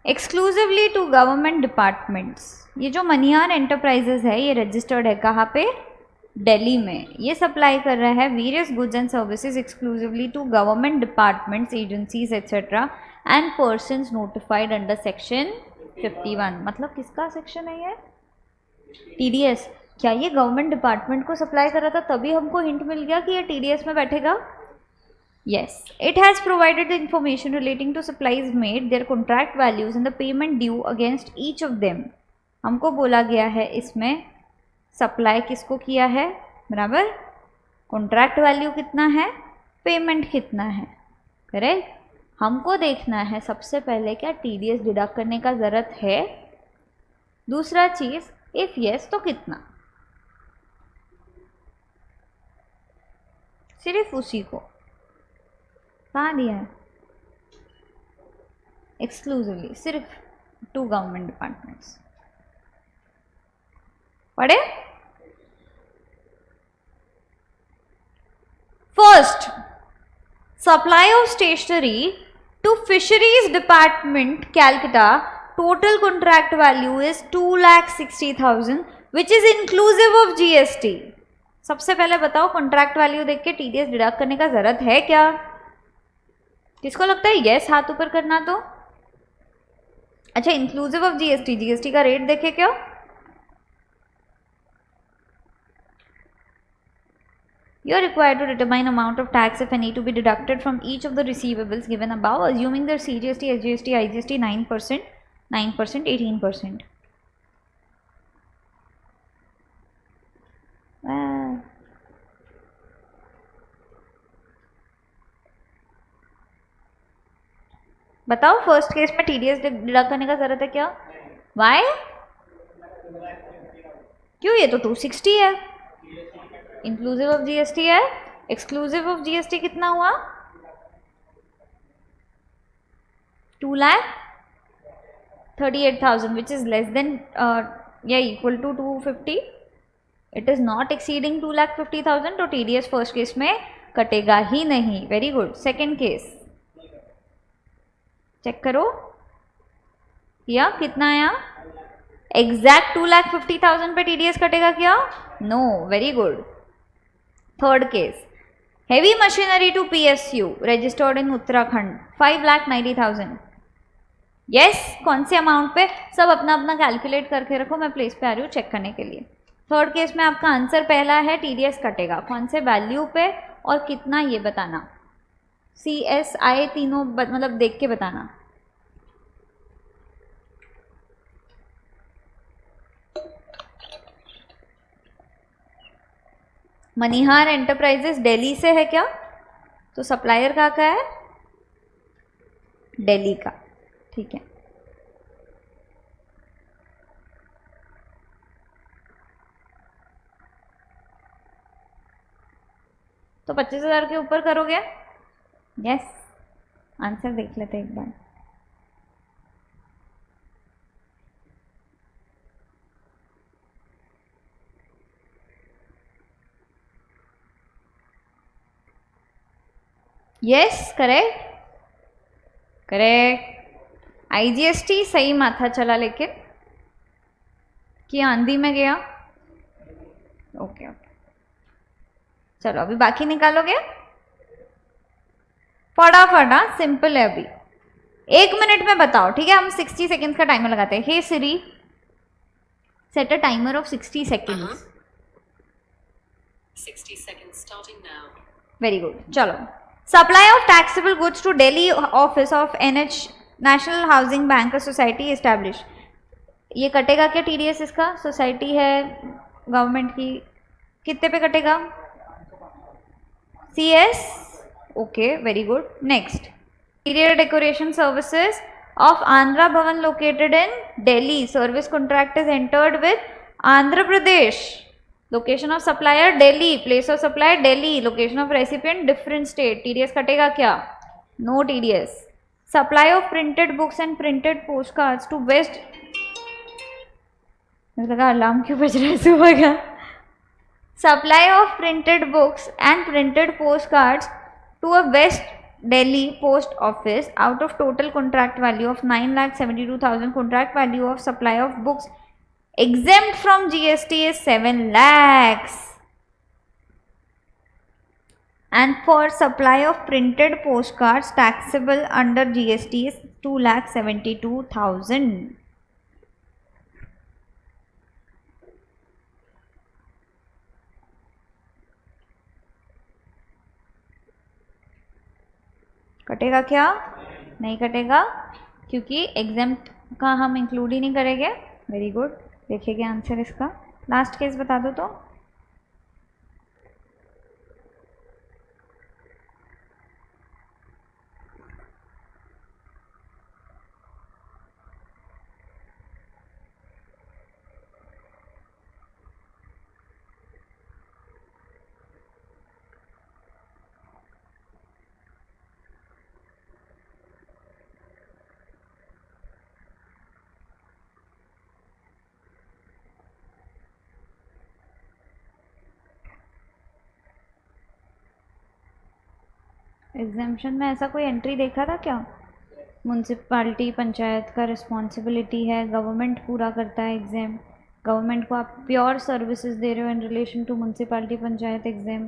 Exclusively to government departments. ये जो मनिहार enterprises है ये रजिस्टर्ड है कहाँ पे? दिल्ली में। ये सप्लाई कर रहा है various goods and services exclusively to government departments, agencies etcetera and persons notified under section 51। मतलब किसका सेक्शन है ये? टीडीएस। क्या ये गवर्नमेंट डिपार्टमेंट को सप्लाई कर रहा था तभी हमको हिंट मिल गया कि ये टीडीएस में बैठेगा? Yes, it has provided the information relating to supplies made, their contract values and the payment due against each of them। हमको बोला गया है इसमें सप्लाई किसको किया है, बराबर, कॉन्ट्रैक्ट वैल्यू कितना है, पेमेंट कितना है, करेक्ट। हमको देखना है सबसे पहले क्या टीडीएस डिडक्ट करने का ज़रूरत है, दूसरा चीज़ इफ़ यस तो कितना, सिर्फ उसी को कहाँ दिया है? एक्सक्लूसिवली सिर्फ टू गवर्नमेंट डिपार्टमेंट्स। पढ़े? First, supply of stationery to fisheries department Calcutta, total contract value is 2,60,000 which is inclusive of GST. सबसे पहले बताओ कॉन्ट्रैक्ट वैल्यू देख के टीडीएस डिडक्ट करने का जरूरत है क्या? किसको लगता है यस हाथ ऊपर करना तो? अच्छा, इंक्लूसिव ऑफ जीएसटी, जीएसटी का रेट देखे क्या? You are required to determine amount of tax if any to be deducted from each of the receivables given above, assuming their CGST, SGST, IGST 9%, 9%, 18%. बताओ first case में TDS deduct करने का जरूरत है क्या? वाई? क्यों? ये तो 260 है, इंक्लूसिव ऑफ जीएसटी है, एक्सक्लूसिव ऑफ जीएसटी कितना हुआ? 2,38,000 विच इज लेस देन या equal to 250। It is not exceeding 2,50,000, तो टीडीएस फर्स्ट केस में कटेगा ही नहीं। Very good. Second case check करो, या कितना आया? एग्जैक्ट 2,50,000 पे टीडीएस कटेगा क्या? No. Very good. Third case, heavy machinery to PSU registered in Uttarakhand 5,90,000। Yes, कौन से अमाउंट पे? सब अपना अपना कैलकुलेट करके रखो, मैं प्लेस पे आ रही हूँ चेक करने के लिए। थर्ड केस में आपका आंसर पहला है टीडीएस कटेगा, कौन से वैल्यू पे और कितना ये बताना, CSI तीनों मतलब देख के बताना। मनिहार एंटरप्राइजेस दिल्ली से है क्या? तो सप्लायर का है? दिल्ली का, ठीक है। तो 25,000 के ऊपर करोगे? यस। आंसर देख लेते एक बार। Yes, correct correct. आईजीएसटी सही माथा चला, लेकिन कि आंधी में गया। ओके ओके, चलो अभी बाकी निकालोगे फटाफट। सिंपल है, अभी 1 मिनट में बताओ, ठीक है। हम 60 सेकेंड्स का टाइमर लगाते हैं। Hey Siri, set a timer of 60 सेकेंड्स। 60 seconds starting now. Very good. चलो, supply of taxable goods to Delhi office of NH national housing bank society establish. ये कटेगा क्या टीडीएस? इसका सोसाइटी है गवर्नमेंट की, कितने पे कटेगा? CS। Okay, very good. Next, interior decoration services of Andhra Bhavan located in Delhi, service contract is entered with Andhra Pradesh. Location of supplier Delhi, place of supply Delhi, location of recipient different state. TDS कटेगा क्या? No TDS. Supply of printed books and printed post cards to west, मुझे लगा alarm क्यों बज रहा है सुबह का। Supply of printed books and printed post cards to a west Delhi Post Office, out of total contract value of 9,72,000, contract value of supply of books exempt from GST is 7 lakhs. And for supply of printed postcards taxable under GST is 2,72,000. कटेगा क्या? नहीं कटेगा, क्योंकि exempt का हम include ही नहीं करेंगे. Very good. देखिए आंसर इसका. लास्ट केस बता दो तो. एग्जाम्शन में ऐसा कोई एंट्री देखा था क्या? म्यूनसिपाल्टी पंचायत का रिस्पॉन्सिबिलिटी है, गवर्नमेंट पूरा करता है एग्जाम. गवर्नमेंट को आप प्योर सर्विसेज दे रहे हो in relation to municipality panchayat exam.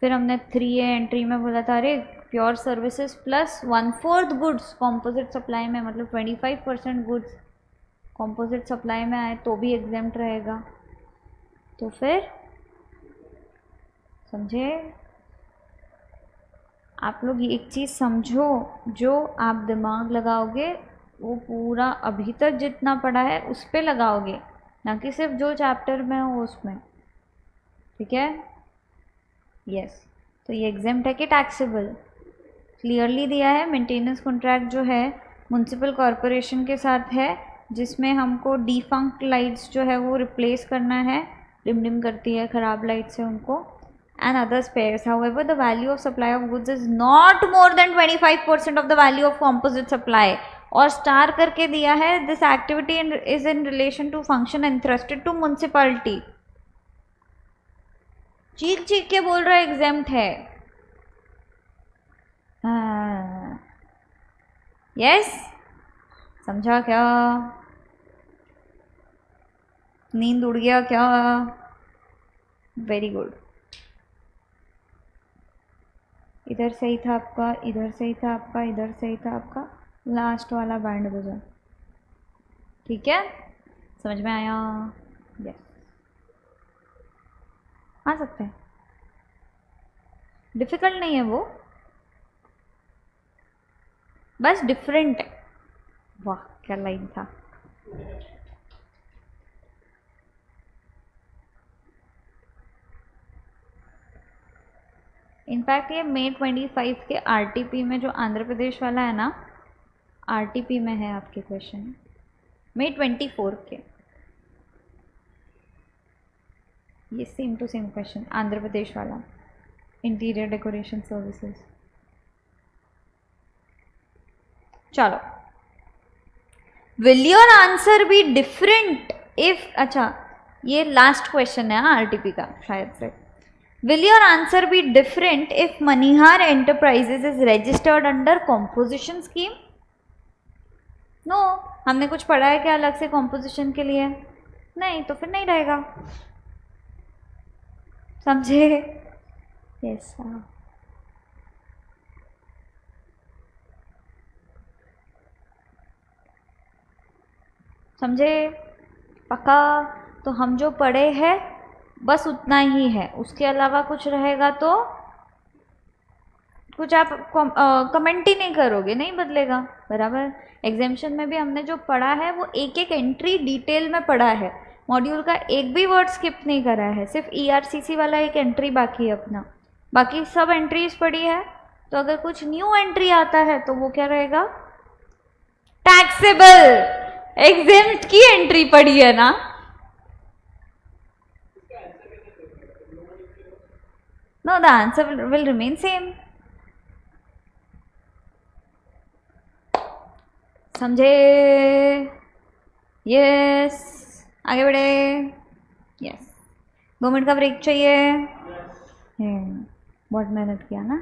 फिर हमने 3A एंट्री में बोला था अरे pure services plus 1/4 goods composite supply में, मतलब 25% गुड्स कॉम्पोजिट सप्लाई में आए तो भी एग्जाम्प्ट रहेगा. तो फिर समझे आप लोग एक चीज़ समझो, जो आप दिमाग लगाओगे वो पूरा अभी तक जितना पढ़ा है उस पर लगाओगे, ना कि सिर्फ जो चैप्टर में हो उसमें. ठीक है. यस. तो ये एग्जेम्प्ट है कि टैक्सेबल. क्लियरली दिया है. मेंटेनेंस कॉन्ट्रैक्ट जो है म्यूनसिपल कॉरपोरेशन के साथ है, जिसमें हमको डिफंक्ट लाइट्स जो है वो रिप्लेस करना है. डिम करती है ख़राब लाइट से उनको. And other spares. However, the value of supply of goods is not more than 25% of the value of composite supply. और स्टार करके दिया है this activity is in relation to function entrusted to municipality. चीख चीख के बोल रहा है exempt है. यस. समझा क्या? नींद उड़ गया क्या? Very good. इधर सही था आपका, इधर सही था आपका, इधर सही था आपका. लास्ट वाला बैंड बजा. ठीक है. समझ में आया? यस. आ सकते हैं. डिफ़िकल्ट नहीं है वो, बस डिफरेंट है. वाह क्या लाइन था. इनफैक्ट ये May 25 के RTP में जो आंध्र प्रदेश वाला है ना, RTP में है आपके क्वेश्चन. May 24 के ये same to same question Andhra Pradesh वाला, इंटीरियर डेकोरेशन सर्विसेज. चलो. Will your answer be different if. अच्छा ये लास्ट क्वेश्चन है RTP का शायद से. Will your answer be different if Manihar Enterprises is registered under composition scheme? No. हमने कुछ पढ़ा है क्या अलग से composition के लिए? नहीं, तो फिर नहीं रहेगा. समझे? यस. समझे? पक्का? तो हम जो पढ़े हैं बस उतना ही है, उसके अलावा कुछ रहेगा तो कुछ आप कमेंट ही नहीं करोगे, नहीं बदलेगा. बराबर. एग्जामिनेशन में भी हमने जो पढ़ा है वो एक एक एंट्री डिटेल में पढ़ा है. मॉड्यूल का एक भी वर्ड स्किप नहीं करा है. सिर्फ ERCC वाला एक एंट्री बाकी है अपना. बाकी सब एंट्रीज पढ़ी है. तो अगर कुछ न्यू एंट्री आता है तो वो क्या रहेगा? टैक्सेबल. एग्जेम्प्ट की एंट्री पढ़ी है ना. No, the answer will remain same. समझे? यस. आगे बढ़े. यस. 2 मिनट का ब्रेक चाहिए. बहुत मेहनत किया ना.